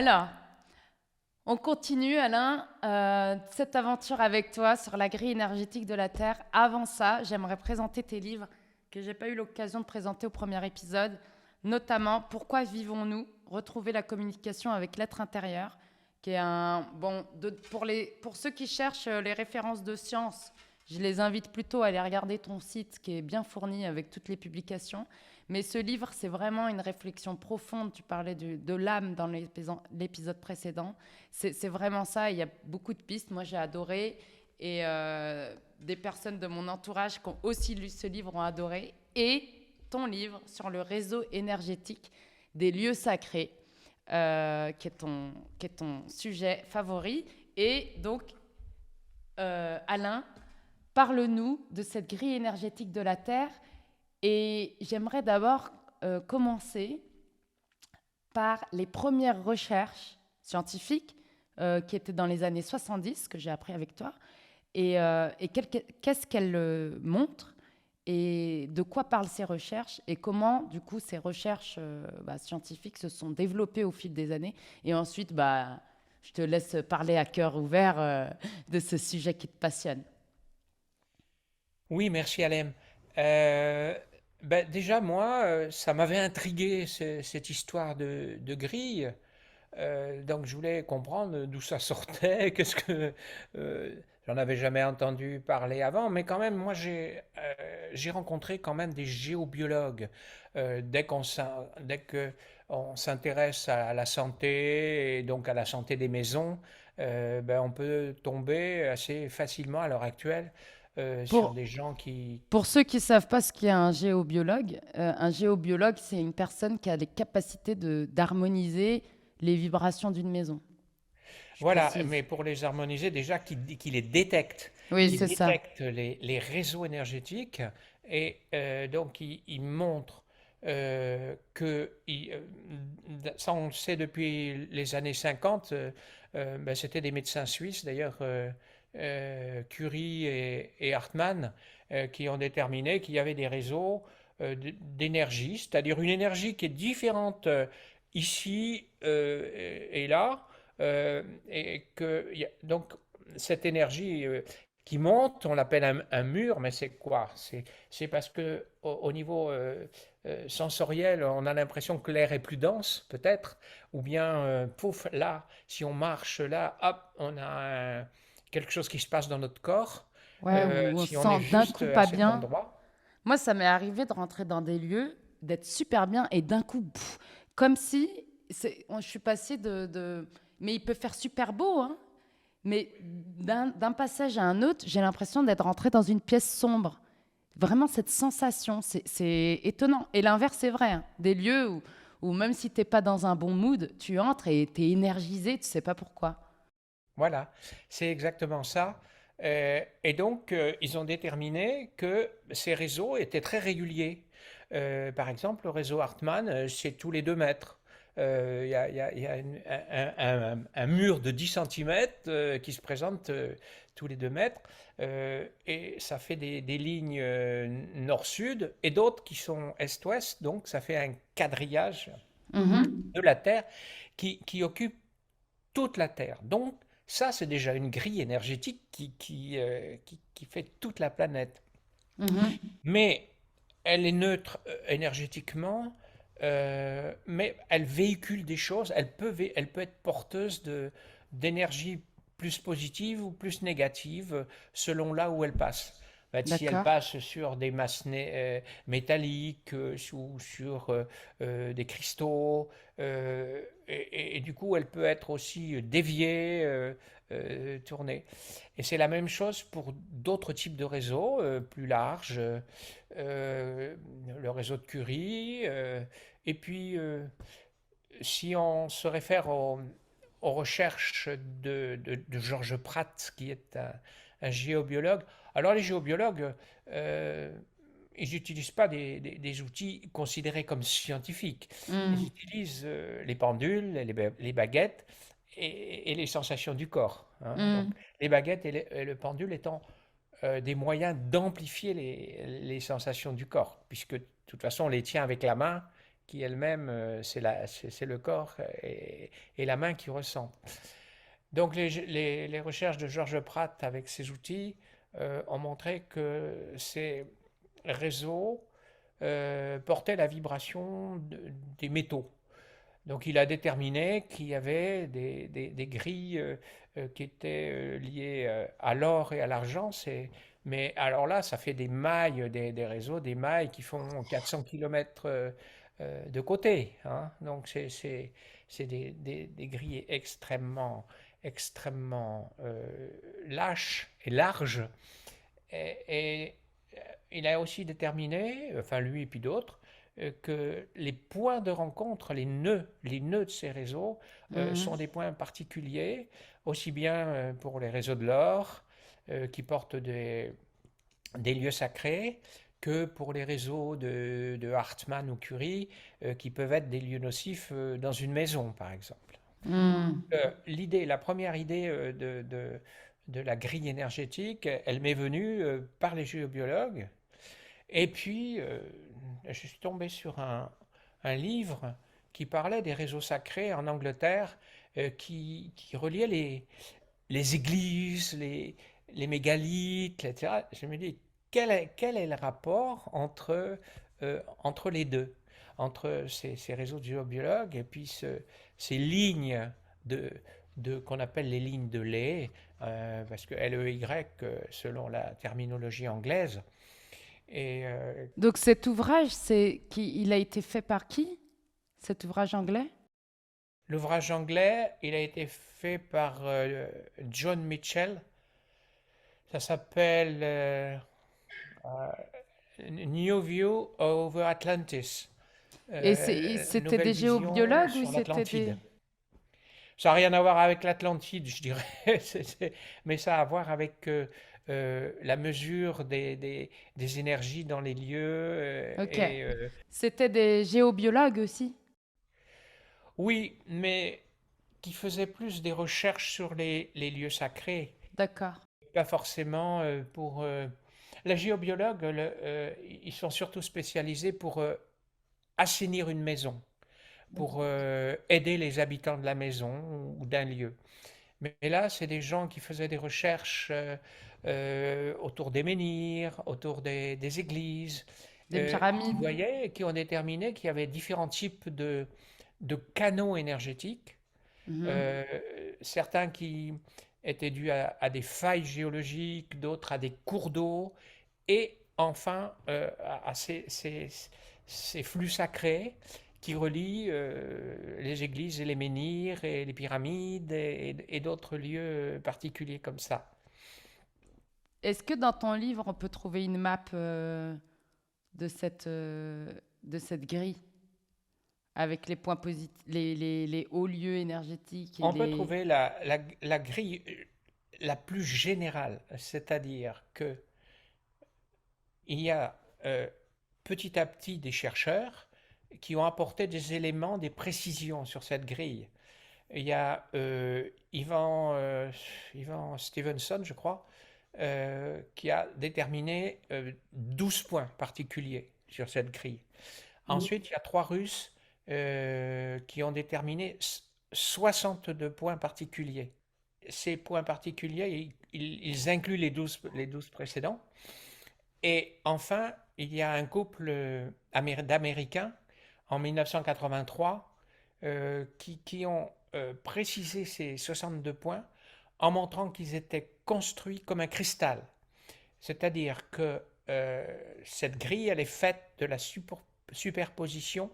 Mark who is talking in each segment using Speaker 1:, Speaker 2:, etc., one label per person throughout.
Speaker 1: Alors, on continue, Alain, cette aventure avec toi sur la grille énergétique de la Terre. Avant ça, j'aimerais présenter tes livres que j'ai pas eu l'occasion de présenter au premier épisode, notamment Pourquoi vivons-nous? Retrouver la communication avec l'être intérieur, qui est un bon pour ceux qui cherchent les références de science. Je les invite plutôt à aller regarder ton site qui est bien fourni avec toutes les publications. Mais ce livre, c'est vraiment une réflexion profonde. Tu parlais de l'âme dans l'épisode précédent. C'est vraiment ça. Il y a beaucoup de pistes. Moi, j'ai adoré. Et des personnes de mon entourage qui ont aussi lu ce livre ont adoré. Et ton livre sur le réseau énergétique des lieux sacrés, qui est ton sujet favori. Et donc, Alain, parle-nous de cette grille énergétique de la Terre. Et j'aimerais d'abord commencer par les premières recherches scientifiques qui étaient dans les années 70, que j'ai appris avec toi. Et qu'est-ce qu'elles montrent et de quoi parlent ces recherches et comment, du coup, ces recherches scientifiques se sont développées au fil des années. Et ensuite, je te laisse parler à cœur ouvert de ce sujet qui te passionne.
Speaker 2: Oui, merci Alem. Euh, Déjà, moi, ça m'avait intrigué cette histoire de grille. Donc, je voulais comprendre d'où ça sortait, qu'est-ce que... j'en avais jamais entendu parler avant, mais quand même, moi, j'ai rencontré quand même des géobiologues. Dès que on s'intéresse à la santé, et donc à la santé des maisons, on peut tomber assez facilement à l'heure actuelle sur
Speaker 1: Pour,
Speaker 2: des gens qui...
Speaker 1: Pour ceux qui ne savent pas ce qu'est un géobiologue, c'est une personne qui a les capacités d'harmoniser les vibrations d'une maison. Je
Speaker 2: Voilà,
Speaker 1: précise.
Speaker 2: mais pour les harmoniser, déjà qui les détectent,
Speaker 1: Oui,
Speaker 2: qui
Speaker 1: c'est ça.
Speaker 2: détectent les réseaux énergétiques et donc ils montrent que, ça on le sait depuis les années 50, c'était des médecins suisses d'ailleurs, Curie et Hartmann, qui ont déterminé qu'il y avait des réseaux d'énergie, c'est-à-dire une énergie qui est différente ici et là et que donc cette énergie qui monte, on l'appelle un mur, mais c'est quoi? C'est parce que au niveau sensoriel, on a l'impression que l'air est plus dense, peut-être, ou bien pouf, là, si on marche là, hop, on a quelque chose qui se passe dans notre corps.
Speaker 1: Ouais, où on se
Speaker 2: Si on est
Speaker 1: sent d'un
Speaker 2: juste
Speaker 1: coup
Speaker 2: à
Speaker 1: pas
Speaker 2: cet
Speaker 1: bien.
Speaker 2: endroit,
Speaker 1: Moi, ça m'est arrivé de rentrer dans des lieux, d'être super bien et d'un coup, comme si je suis passée Mais il peut faire super beau, hein. Mais d'un passage à un autre, j'ai l'impression d'être rentrée dans une pièce sombre. Vraiment cette sensation, c'est étonnant. Et l'inverse, c'est vrai, hein. Des lieux où même si t'es pas dans un bon mood, tu entres et t'es énergisé, tu sais pas pourquoi.
Speaker 2: voilà, c'est exactement ça. Et donc, ils ont déterminé que ces réseaux étaient très réguliers. Par exemple, le réseau Hartmann, c'est tous les 2 mètres. Il y a un mur de 10 centimètres qui se présente tous les 2 mètres. Et ça fait des lignes nord-sud et d'autres qui sont est-ouest. Donc, ça fait un quadrillage
Speaker 1: Mhm.
Speaker 2: de la Terre qui occupe toute la Terre. Donc, ça, c'est déjà une grille énergétique qui fait toute la planète.
Speaker 1: Mhm.
Speaker 2: Mais elle est neutre énergétiquement, mais elle véhicule des choses, elle peut être porteuse d'énergie plus positive ou plus négative selon là où elle passe. Si elle
Speaker 1: D'accord.
Speaker 2: passe sur des masses métalliques ou sur des cristaux, et du coup elle peut être aussi déviée, tournée. Et c'est la même chose pour d'autres types de réseaux plus larges, le réseau de Curie. Et puis, si on se réfère aux recherches de Georges Pratt, qui est un géobiologue, alors les géobiologues, euh, ils n'utilisent pas des outils considérés comme scientifiques. Ils
Speaker 1: Mhm.
Speaker 2: utilisent les pendules, les baguettes et les sensations du corps, hein. Donc,
Speaker 1: Mhm.
Speaker 2: les baguettes et le pendule étant des moyens d'amplifier les sensations du corps, puisque de toute façon on les tient avec la main qui elle-même, c'est le corps et la main qui ressent. Donc les recherches de Georges Pratt avec ces outils ont montré que ces réseaux portaient la vibration des métaux. Donc il a déterminé qu'il y avait des grilles qui étaient liées à l'or et à l'argent. Mais alors là, ça fait des mailles, des réseaux, des mailles qui font 400 km de côté, hein. Donc c'est des grilles extrêmement lâches et larges. Et il a aussi déterminé, enfin lui et puis d'autres, que les points de rencontre, les nœuds de ces réseaux,
Speaker 1: Mhm.
Speaker 2: sont des points particuliers, aussi bien pour les réseaux de l'or, qui portent des lieux sacrés, que pour les réseaux de Hartmann ou Curie, qui peuvent être des lieux nocifs dans une maison, par exemple.
Speaker 1: Mhm.
Speaker 2: La première idée de la grille énergétique, elle m'est venue par les géobiologues. Et puis, je suis tombé sur un livre qui parlait des réseaux sacrés en Angleterre, qui reliait les églises, les mégalithes, etc. Je me dis, quel est le rapport entre les deux, entre ces réseaux de géobiologues et puis ces lignes de, qu'on appelle les lignes de lait, parce que LEY, selon la terminologie anglaise, et
Speaker 1: Donc cet ouvrage, il a été fait par qui? Cet ouvrage anglais?
Speaker 2: l'ouvrage anglais, il a été fait par John Mitchell. Ça s'appelle New View over Atlantis,
Speaker 1: Et c'était
Speaker 2: nouvelle
Speaker 1: des
Speaker 2: vision
Speaker 1: géobiologues ou
Speaker 2: sur
Speaker 1: c'était
Speaker 2: l'Atlantide.
Speaker 1: des...
Speaker 2: Ça n'a rien à voir avec l'Atlantide, je dirais, mais ça a à voir avec la mesure des énergies dans les lieux.
Speaker 1: Ok. C'était des géobiologues aussi?
Speaker 2: Oui, mais qui faisaient plus des recherches sur les lieux sacrés,
Speaker 1: D'accord.
Speaker 2: pas forcément pour... La géobiologue, ils sont surtout spécialisés pour assainir une maison, pour aider les habitants de la maison ou d'un lieu. Mais là, c'est des gens qui faisaient des recherches autour des menhirs, autour des églises,
Speaker 1: Des
Speaker 2: qui
Speaker 1: pyramides?
Speaker 2: voyaient et qui ont déterminé qu'il y avait différents types de canaux énergétiques,
Speaker 1: Mhm.
Speaker 2: euh, certains qui étaient dus à des failles géologiques, d'autres à des cours d'eau, et enfin à ces flux sacrés qui relient les églises et les menhirs et les pyramides et d'autres lieux particuliers comme ça.
Speaker 1: Est-ce que dans ton livre, on peut trouver une map de cette grille avec les points positifs, les hauts lieux énergétiques et
Speaker 2: On peut
Speaker 1: les...
Speaker 2: trouver la grille la plus générale, c'est-à-dire que il y a petit à petit des chercheurs qui ont apporté des éléments, des précisions sur cette grille. Il y a Ivan Stevenson, je crois, qui a déterminé 12 points particuliers sur cette grille. Ensuite, il y a trois Russes qui ont déterminé 62 points particuliers. Ces points particuliers, ils incluent les douze précédents. Et enfin, il y a un couple d'Américains en 1983 qui ont précisé ces 62 points en montrant qu'ils étaient construits comme un cristal. C'est-à-dire que cette grille, elle est faite de la superposition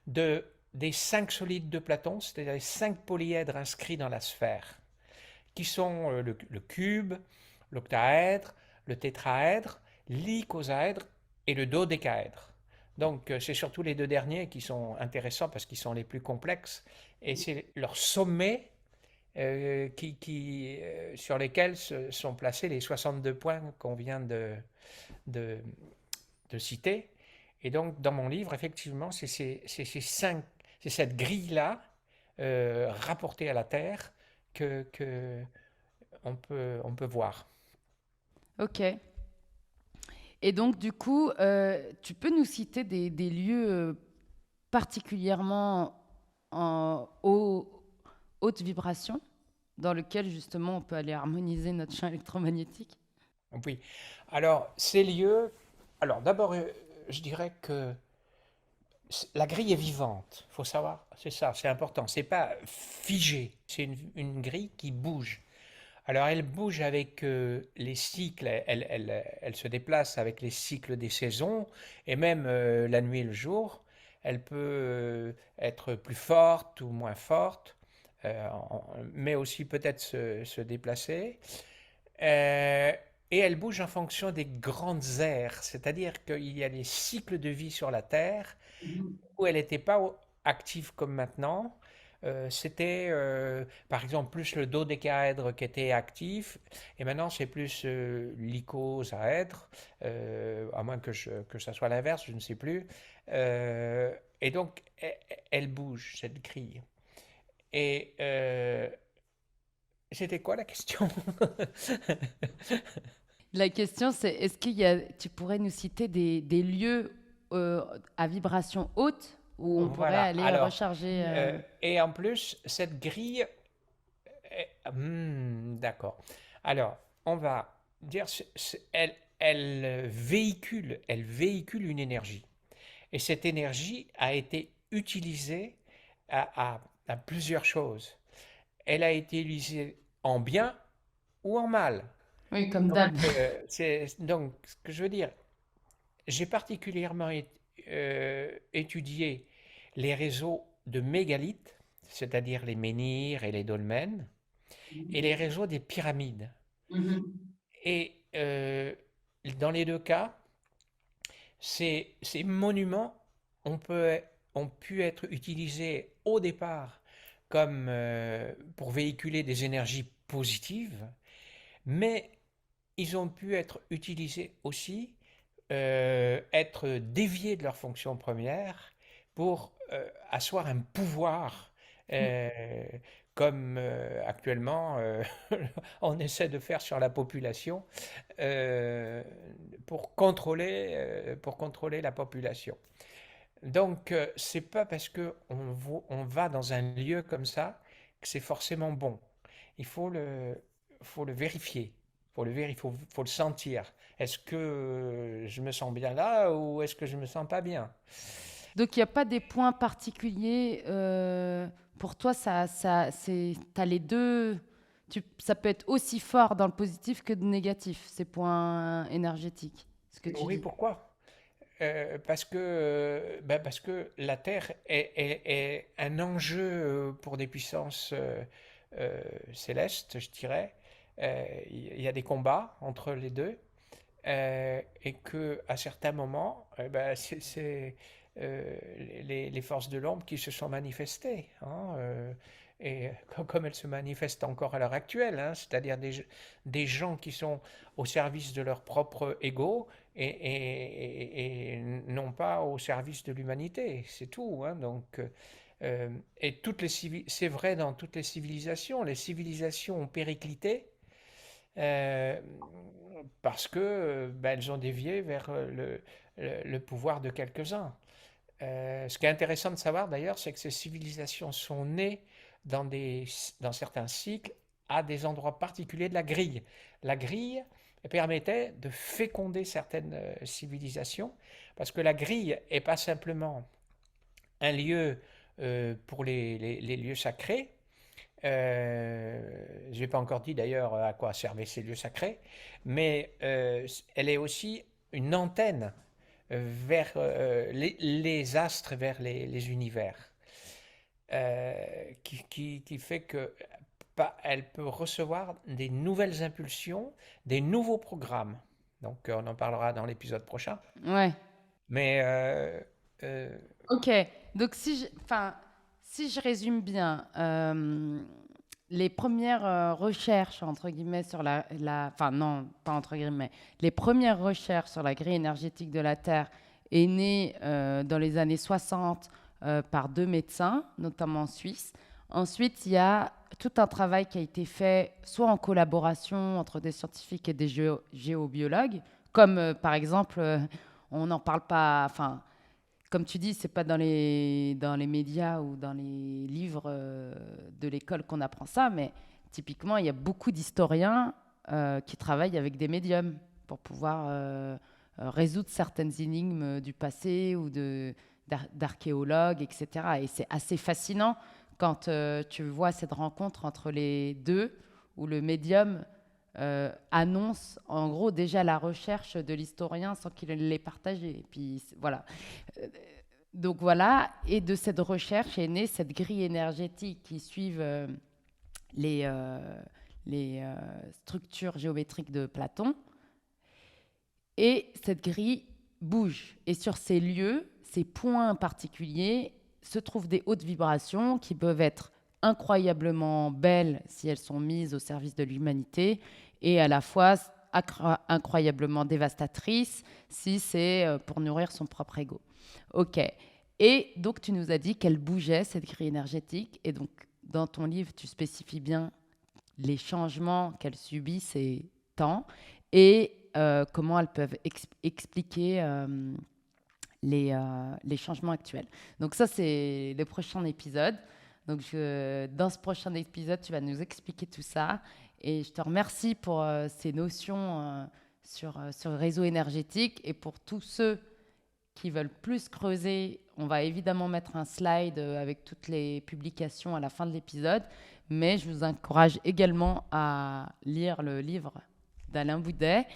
Speaker 2: des cinq solides de Platon, c'est-à-dire les cinq polyèdres inscrits dans la sphère, qui sont le cube, l'octaèdre, le tétraèdre, l'icosaèdre et le dodécaèdre. Donc c'est surtout les deux derniers qui sont intéressants parce qu'ils sont les plus complexes et c'est leur sommet sur lesquels sont placés les 62 points qu'on vient de, de citer. Et donc dans mon livre, effectivement, c'est cette grille-là rapportée à la Terre que on peut voir.
Speaker 1: Ok. Et donc, du coup, tu peux nous citer des lieux particulièrement en haute vibration, dans lequel justement on peut aller harmoniser notre champ électromagnétique.
Speaker 2: Oui. Alors, ces lieux, alors d'abord, je dirais que la grille est vivante, faut savoir, c'est ça, c'est important. C'est pas figé, c'est une grille qui bouge. Alors elle bouge avec les cycles, elle se déplace avec les cycles des saisons et même la nuit et le jour. Elle peut être plus forte ou moins forte, mais aussi peut-être se déplacer. Euh, et elle bouge en fonction des grandes aires, c'est-à-dire qu'il y a des cycles de vie sur la Terre où elle n'était pas active comme maintenant. C'était par exemple plus le dodécaèdre qui était actif et maintenant c'est plus l'icosaèdre, à moins que ça soit l'inverse, je ne sais plus. Et donc elle bouge cette grille. Et c'était quoi la question?
Speaker 1: La question, c'est tu pourrais nous citer des lieux à vibration haute où on pourrait
Speaker 2: Voilà,
Speaker 1: aller
Speaker 2: alors,
Speaker 1: recharger
Speaker 2: et en plus, cette grille, d'accord. Alors, on va dire, elle véhicule une énergie. Et cette énergie a été utilisée à plusieurs choses. Elle a été utilisée en bien ou en mal.
Speaker 1: Oui, comme
Speaker 2: Donc,
Speaker 1: d'hab.
Speaker 2: donc, ce que je veux dire, j'ai particulièrement étudié les réseaux de mégalithes, c'est-à-dire les menhirs et les dolmens, et les réseaux des pyramides. Et dans les deux cas, ces monuments ont, peut- ont pu être utilisés au départ comme pour véhiculer des énergies positives, mais ils ont pu être utilisés aussi, être déviés de leur fonction première pour asseoir un pouvoir, euh, comme actuellement on essaie de faire sur la population, euh, pour contrôler la population. Donc, c'est pas parce que on va dans un lieu comme ça que c'est forcément bon. Il faut le vérifier. Faut le sentir. Est-ce que je me sens bien là ou est-ce que je me sens pas bien?
Speaker 1: Donc, il n'y a pas des points particuliers pour toi, t'as les deux. Ça peut être aussi fort dans le positif que de négatif, ces points énergétiques, ce que tu
Speaker 2: Oui,
Speaker 1: dis.
Speaker 2: pourquoi? Parce que la Terre est un enjeu pour des puissances célestes, je dirais. Il y a des combats entre les deux. Et que à certains moments, c'est les forces de l'ombre qui se sont manifestées, hein, et comme elles se manifestent encore à l'heure actuelle, hein, c'est-à-dire des gens qui sont au service de leur propre ego et non pas au service de l'humanité, c'est tout, hein, donc, et c'est vrai dans toutes les civilisations ont périclité, euh, parce que elles ont dévié vers le pouvoir de quelques-uns. Ce qui est intéressant de savoir d'ailleurs, c'est que ces civilisations sont nées dans certains cycles à des endroits particuliers de la grille. La grille permettait de féconder certaines civilisations, parce que la grille n'est pas simplement un lieu pour les lieux sacrés, je n'ai pas encore dit d'ailleurs à quoi servaient ces lieux sacrés, mais elle est aussi une antenne vers les astres, vers les univers, qui fait que elle peut recevoir des nouvelles impulsions, des nouveaux programmes. Donc on en parlera dans l'épisode prochain.
Speaker 1: Ouais.
Speaker 2: Mais euh,
Speaker 1: Ok. Donc, si je résume bien, les premières recherches, entre guillemets, enfin, non, pas entre guillemets, les premières recherches sur la grille énergétique de la Terre est née dans les années 60 par deux médecins, notamment suisses. Ensuite, il y a tout un travail qui a été fait, soit en collaboration entre des scientifiques et des géobiologues, comme par exemple, on n'en parle pas, enfin, comme tu dis, c'est pas dans les médias ou dans les livres de l'école qu'on apprend ça, mais typiquement, il y a beaucoup d'historiens qui travaillent avec des médiums pour pouvoir résoudre certaines énigmes du passé ou d'archéologues, etc. Et c'est assez fascinant quand tu vois cette rencontre entre les deux, où le médium annonce en gros déjà la recherche de l'historien sans qu'il l'ait partagée. Et puis voilà. Euh, Donc voilà, et de cette recherche est née cette grille énergétique qui suivent les, euh, les structures géométriques de Platon. Et cette grille bouge. Et sur ces lieux, ces points particuliers, se trouvent des hautes vibrations qui peuvent être incroyablement belles si elles sont mises au service de l'humanité et à la fois incroyablement dévastatrices si c'est pour nourrir son propre ego. Ok. Et donc, tu nous as dit qu'elle bougeait, cette grille énergétique. Et donc, dans ton livre, tu spécifies bien les changements qu'elle subit ces temps et comment elles peuvent expliquer les changements actuels. Donc ça, c'est le prochain épisode. Donc dans ce prochain épisode, tu vas nous expliquer tout ça. Et je te remercie pour ces notions sur le réseau énergétique. Et pour tous ceux qui veulent plus creuser, on va évidemment mettre un slide avec toutes les publications à la fin de l'épisode. Mais je vous encourage également à lire le livre d'Alain Boudet.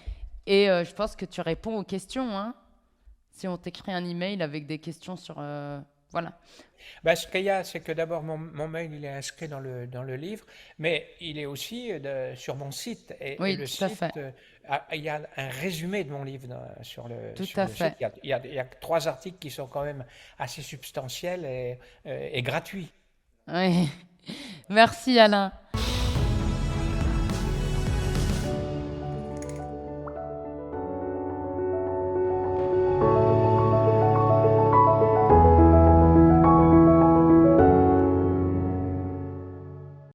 Speaker 1: Et je pense que tu réponds aux questions, hein, si on t'écrit un email avec des questions sur... voilà.
Speaker 2: Ben, ce qu'il y a, c'est que d'abord, mon mail, il est inscrit dans le livre, mais il est aussi sur mon site. Et
Speaker 1: Oui,
Speaker 2: le
Speaker 1: tout à fait.
Speaker 2: site, il y a un résumé de mon livre
Speaker 1: Tout
Speaker 2: sur
Speaker 1: à
Speaker 2: le site.
Speaker 1: fait.
Speaker 2: Il y a 3 articles qui sont quand même assez substantiels et gratuits.
Speaker 1: Oui. Merci Alain.